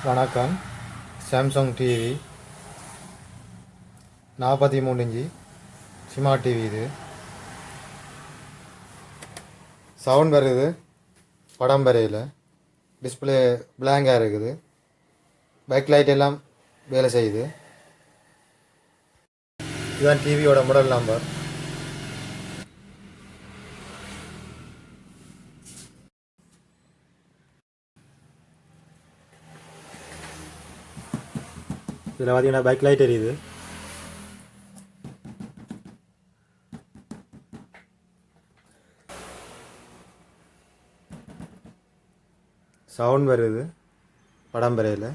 வணக்கம். Samsung TV 43 inch smart TV. இது sound வருது, படம் வரையில் டிஸ்பிளே பிளாங்காக இருக்குது, பேக் லைட் எல்லாம் வேலை செய்யுது. இதுதான் டிவியோட மாடல் நம்பர். இதில் பார்த்தீங்கன்னா பேக் லைட் எரியுது. சவுண்ட் வருது, படம் வரையில்.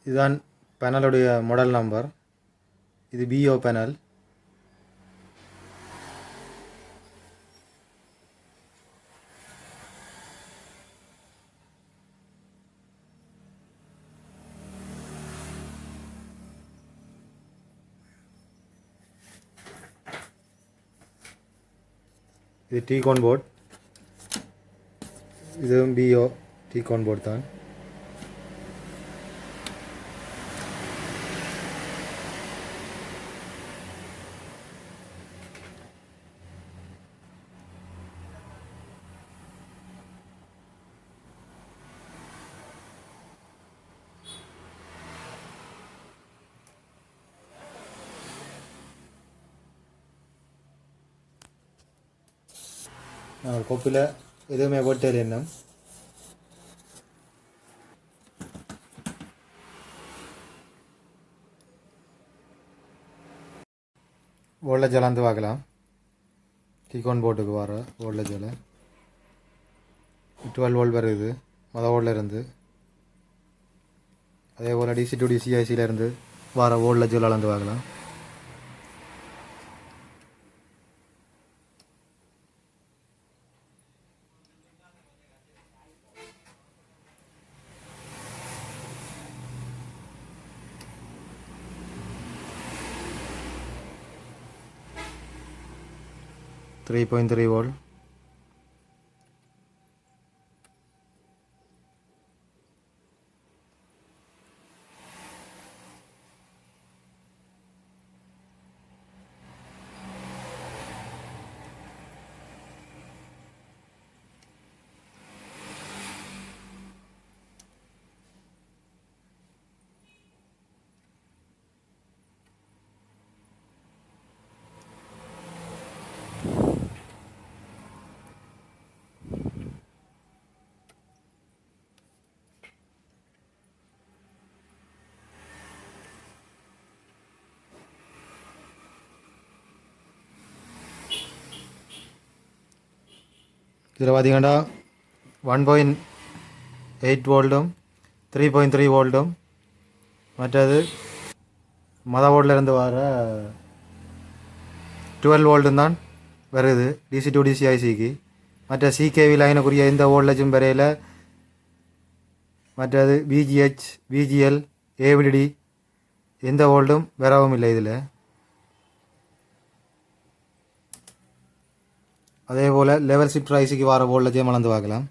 இதுதான் பேனலுடைய மாடல் நம்பர். இது பிஓ பேனல். இது டீகான் போர்ட். இதுவும் பிஓ டீகான் போர்ட் தான். கொப்பில் எதுவுமே போட்டேன் இன்னும். வோல்டேஜ் அளந்து பார்க்கலாம். டீகான் போர்ட்டுக்கு வர வோல்டேஜில் 12 வோல்ட் வருது மொதல் இருந்து. அதே போல் டிசி டு டிசி ஐசியிலேருந்து வர வோல்டேஜில் அளந்து பார்க்கலாம். .3 volt. இதில் பார்த்தீங்கன்னா 1.8 வோல்ட்டும் 3.3 வோல்ட்டும் மற்றது மதபோர்டில் வர 12 வோல்ட்டும் தான் வருது டிசி டு டிசி ஐசிக்கு. மற்ற சிகேவி லைனுக்குரிய எந்த வோல்டேஜும் வரையில். மற்றது பிஜிஹெச் பிஜிஎல் ஏவிடி எந்த வோல்ட்டும் வரவும் இல்லை இதில். அதே போல் லெவல் ஷிஃப்ட் ஐசிக்கு வர வோல்டேஜையும் அளந்து பார்க்கலாம்.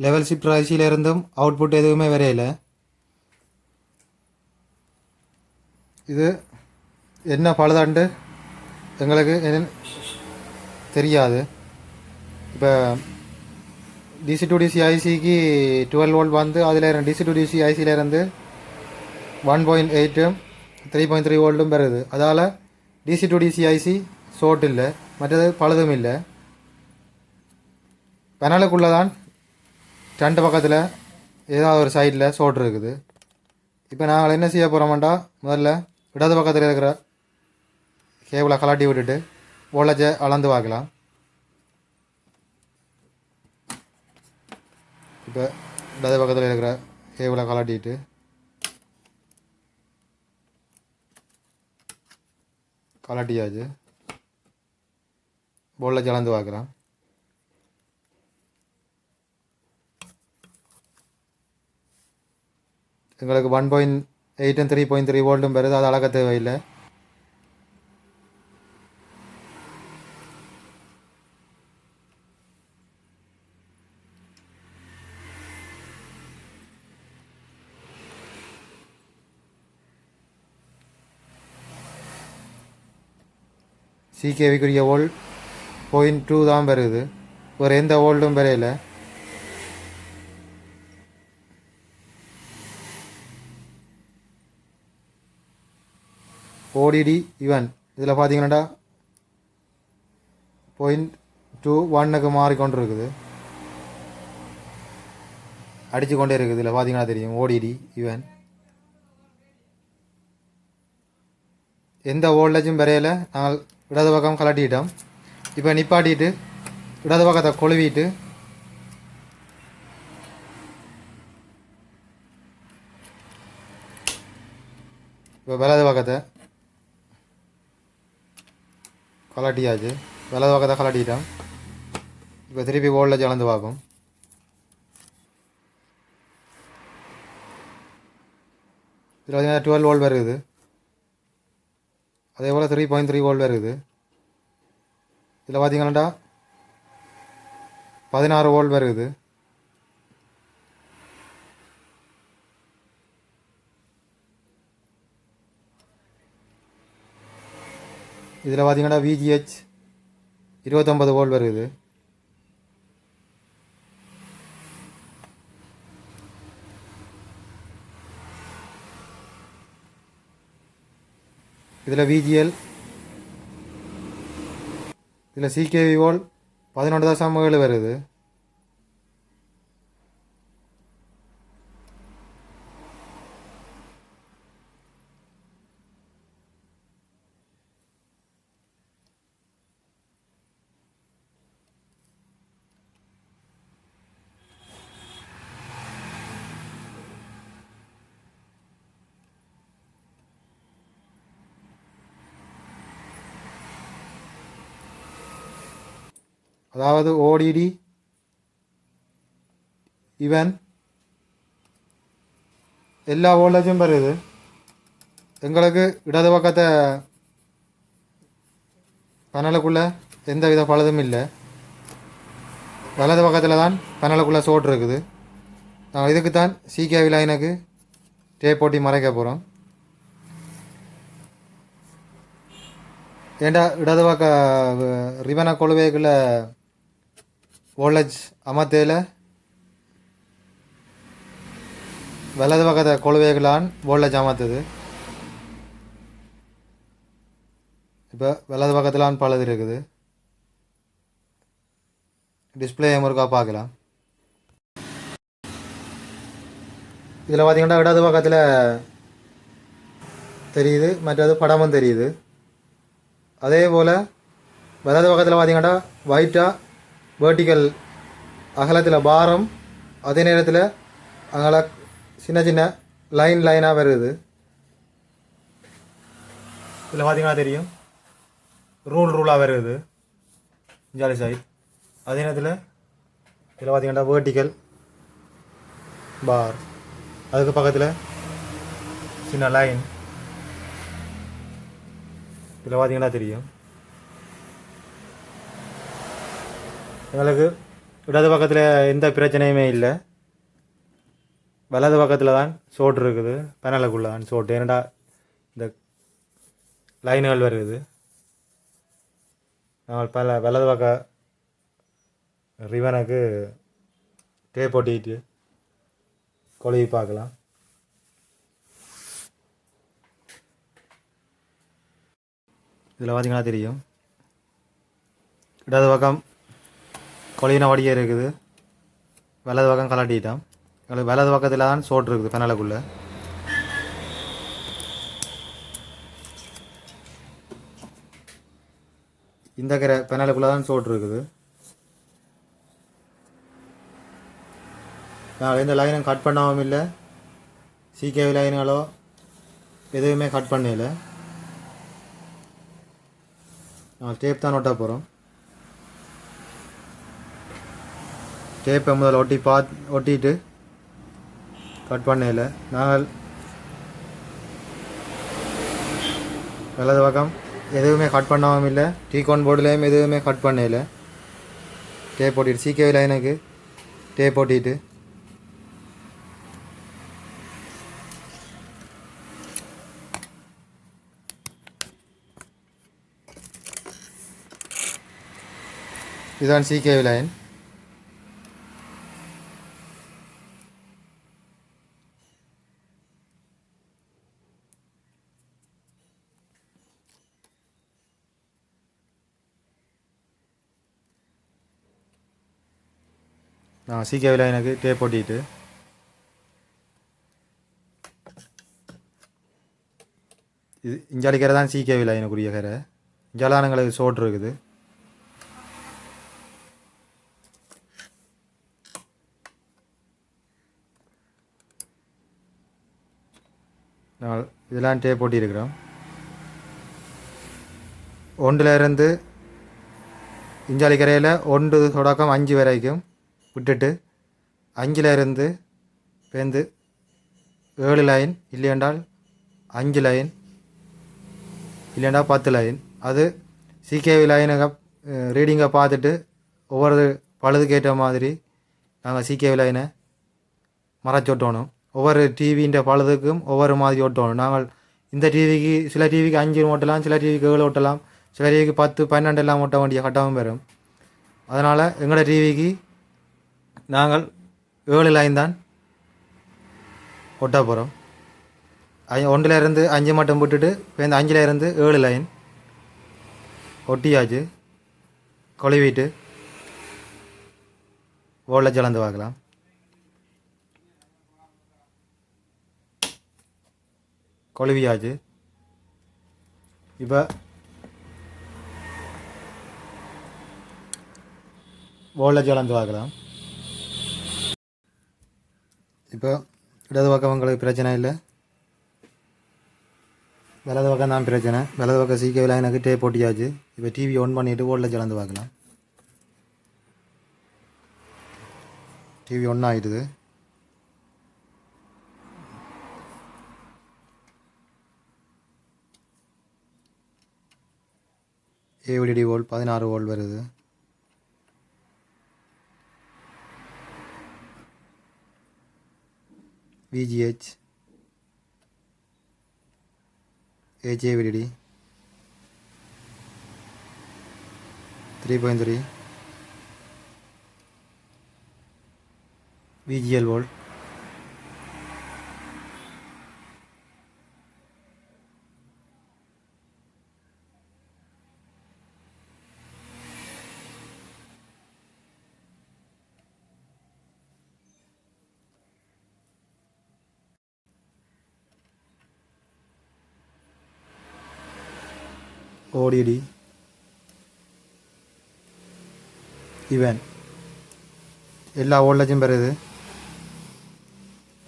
லெவல் ஷிஃப்ட் ஐசியிலிருந்தும் அவுட்புட் எதுவுமே வரையில. இது என்ன பழுதாண்டு எங்களுக்கு தெரியாது. இப்போ டிசி டு டிசி ஐசிக்கு 12 வோல்ட் வந்து அதில் டிசி டு டிசி ஐசியிலேருந்து 1.8 3.3 வோல்ட்டும் வருது. அதால் DC to DC IC short இல்லை, மற்றது பழுதும் இல்லை. பேனலுக்குள்ளே தான் ரெண்டு பக்கத்தில் ஏதாவது ஒரு சைடில் சோடு இருக்குது. இப்போ நாங்கள் என்ன செய்ய போகிறோம்டா, முதல்ல இடது பக்கத்தில் இருக்கிற கேபிளை கலாட்டி விட்டுட்டு வோல்டேஜை அளந்து பார்க்கலாம். இப்போ இடது பக்கத்தில் இருக்கிற கேபிளை கலாட்டிட்டு கலாட்டியாச்சு. வோல்டேஜ் அளந்து பார்க்கலாம். எங்களுக்கு 1.8 3.3 வோல்ட்டும் வருது. அது அளக்க தேவையில்லை. சிகேவிக்குரிய வோல்ட் 0.2 தான் வருது. ஒரு எந்த வோல்ட்டும் வரையில. ஓடிடி இவன் இதில் பார்த்தீங்கன்னா 0.21க்கு மாறிக்கொண்டு இருக்குது. அடித்து கொண்டே இருக்குது. இதில் பார்த்தீங்கன்னா தெரியும் ஓடிடி இவன். எந்த வோல்டேஜும் வரையில. நாங்கள் இடது பக்கம் கலட்டிட்டோம். இப்போ நிப்பாட்டிட்டு இடது பக்கத்தை கொழுவிட்டு இப்போ வலது பக்கத்தை கலட்டியாச்சு. வலது பக்கத்தை கலட்டிட்டோம். இப்போ திருப்பி வோல்டேஜ் அளந்து பார்க்கும். இதில் பார்த்தீங்கன்னா 12 வோல்ட் வருது. அதே போல் 3.3 வோல்ட் வருது. இதில் பார்த்தீங்கன்னா 16 வோல்ட் வருது. இதில் பார்த்தீங்கன்னா VGH 29 வோல்ட் வருது. இதில் VGL இதில் CKV வோல்ட் 11.7 வருது. அதாவது ஓடிடி இவன் எல்லா வோல்டேஜும் வருது. எங்களுக்கு இடது பக்கத்தை பனலுக்குள்ளே எந்த வித பழுதும் இல்லை. வலது பக்கத்தில் தான் பனலுக்குள்ளே சோட்டு இருக்குது. நான் இதுக்கு தான் சிகேவி லைனுக்கு டேப் போட்டி மறைக்க போகிறோம். ஏண்டா இடது பக்க ரிவனை கொழுவைக்குள்ள வோல்டேஜ் அமர்த்தையில் வலது பக்கத்தை கொழுவைகளான் வோல்டேஜ் அமர்த்துது. இப்போ வலது பக்கத்திலான் பழுது இருக்குது. டிஸ்பிளே முருகா பார்க்கலாம். இதில் பார்த்தீங்கன்னா இடது பக்கத்தில் தெரியுது, மற்றது படமும் தெரியுது. அதே போல் வலது பக்கத்தில் பார்த்தீங்கன்னா ஒயிட்டாக வேர்ட்டிக்கல் அகலத்தில் பாரம், அதே நேரத்தில் அங்கே சின்ன சின்ன லைனாக வருது. இதில் பார்த்தீங்கன்னா தெரியும் ரூலாக வருது ஜாலி சைட். அதே நேரத்தில் இதில் பார்த்தீங்கன்னா வேர்ட்டிக்கல் பார், அதுக்கு பக்கத்தில் சின்ன லைன். இதில் பார்த்தீங்கன்னா தெரியும். எங்களுக்கு இடது பக்கத்தில் எந்த பிரச்சனையுமே இல்லை. வலது பக்கத்தில் தான் சோட்டு இருக்குது. பேனலுக்குள்ளே தான் சோட்டு. ஏன்னா இந்த லைனுகள் வருது. நாங்கள் வலது பக்க ரிவனுக்கு டேப் போட்டிட்டு கொழுவி பார்க்கலாம். இதில் பார்த்தீங்கன்னா தெரியும் இடது பக்கம் கொழுவின வடியே இருக்குது, வலது பக்கம் கலட்டிட்டோம். எங்களுக்கு வலது பக்கத்தில் தான் சோட் இருக்குது பெனலுக்குள்ளே. இந்த பெனலுக்குள்ளே தான் சோட் இருக்குது. நான் எந்த லைனும் கட் பண்ணாமல் இல்லை, சிகேவி லைனுகளோ எதுவுமே கட் பண்ணல. நான் டேப் தான் ஒட்ட போகிறோம். டேப்பை முதல்ல ஒட்டிட்டு கட் பண்ணல. நாங்கள் வலது பக்கம் எதுவுமே கட் பண்ணாமல் இல்லை, டீகான் போர்டுலேயும் எதுவுமே கட் பண்ணல. டேப் ஓட்டிட்டு சிகேவி லைனுக்கு டேப் ஓட்டிட்டு இதுதான் சிகேவி லைன். நான் சிகேவி லைனுக்கு டேப் போட்டிட்டு இது இஞ்சாலி கரை தான் சிகேவி லைனுக்குரிய கரை. இஞ்சாலானங்களுக்கு சோட் இருக்குது. நான் இதெல்லாம் டேப் போட்டியிருக்கிறோம். 1லேருந்து இஞ்சாலி கரையில் 1 தொடக்கம் 5 வரைக்கும் விட்டுட்டு 5லேருந்து பேருந்து 7 லைன் இல்லையென்றால் 5 லைன் இல்லையென்றால் 10 லைன். அது சிகேவி லைனுங்க ரீடிங்கை பார்த்துட்டு ஒவ்வொரு பழுதுக்கேற்ற மாதிரி நாங்கள் சிகேவி லைனை மறைச்சி ஓட்டணும். ஒவ்வொரு டிவின்ற பழுதுக்கும் ஒவ்வொரு மாதிரி ஓட்டணும். நாங்கள் இந்த டிவிக்கு சில டிவிக்கு 5 ஓட்டலாம், சில டிவிக்கு 7 ஓட்டலாம், சில டிவிக்கு 10, 12 எல்லாம் ஓட்ட வேண்டிய கட்டமும் வரும். அதனால் எங்களோட டிவிக்கு நாங்கள் 7 லைன் தான் ஒட்ட போகிறோம். 1லேருந்து 5 மட்டும் விட்டுட்டு இப்போ இந்த 5லேருந்து 7 லைன் ஒட்டியாச்சு. கழுவிட்டு ஓடல ஜலந்து பார்க்கலாம். கழுவியாச்சு. இப்போ ஓடல ஜலந்து பார்க்கலாம். இப்போ இடது பக்கம் உங்களுக்கு பிரச்சனை இல்லை, வலது பக்கம் தான் பிரச்சனை. வலது பக்கம் சிகேவி லைனுக்கு டேப் போட்டியாச்சு. இப்போ டிவி ஆன் பண்ணிவிட்டு ஓடல ஜலந்து பார்க்கலாம். டிவி ஒன் ஆகிடுது. ஏவிடி வோல்ட் 16 வோல்ட் வருது. VGH HAVDD 3.3 VGL volt. ODD இவன் எல்லா வோல்டேஜும் பெறுது.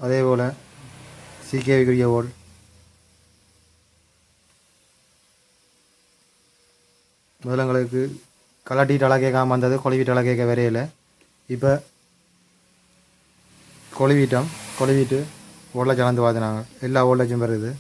அதே போல் சிகேவிக்குரிய வோல்ட் முதலங்களுக்கு கலட்டிட்டு அழகேக்காமல் வந்தது, கொழுவிட்டு அழகேக்க வரையில. இப்போ கொழுவிட்டு வோல்டேஜ் கலந்து பார்த்துனாங்க. எல்லா வோல்டேஜும் பெறுது.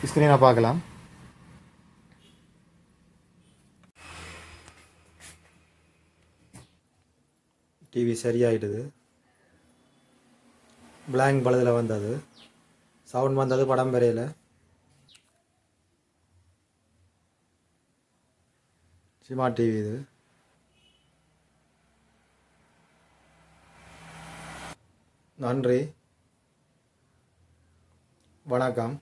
ஸ்க்ரீனை பார்க்கலாம். டிவி சரியாயிடுது. பிளாங்க் பழுதில் வந்தது, சவுண்ட் வந்தது, படம் வரையில். ஸ்மார்ட் டிவி இது. நன்றி, வணக்கம்.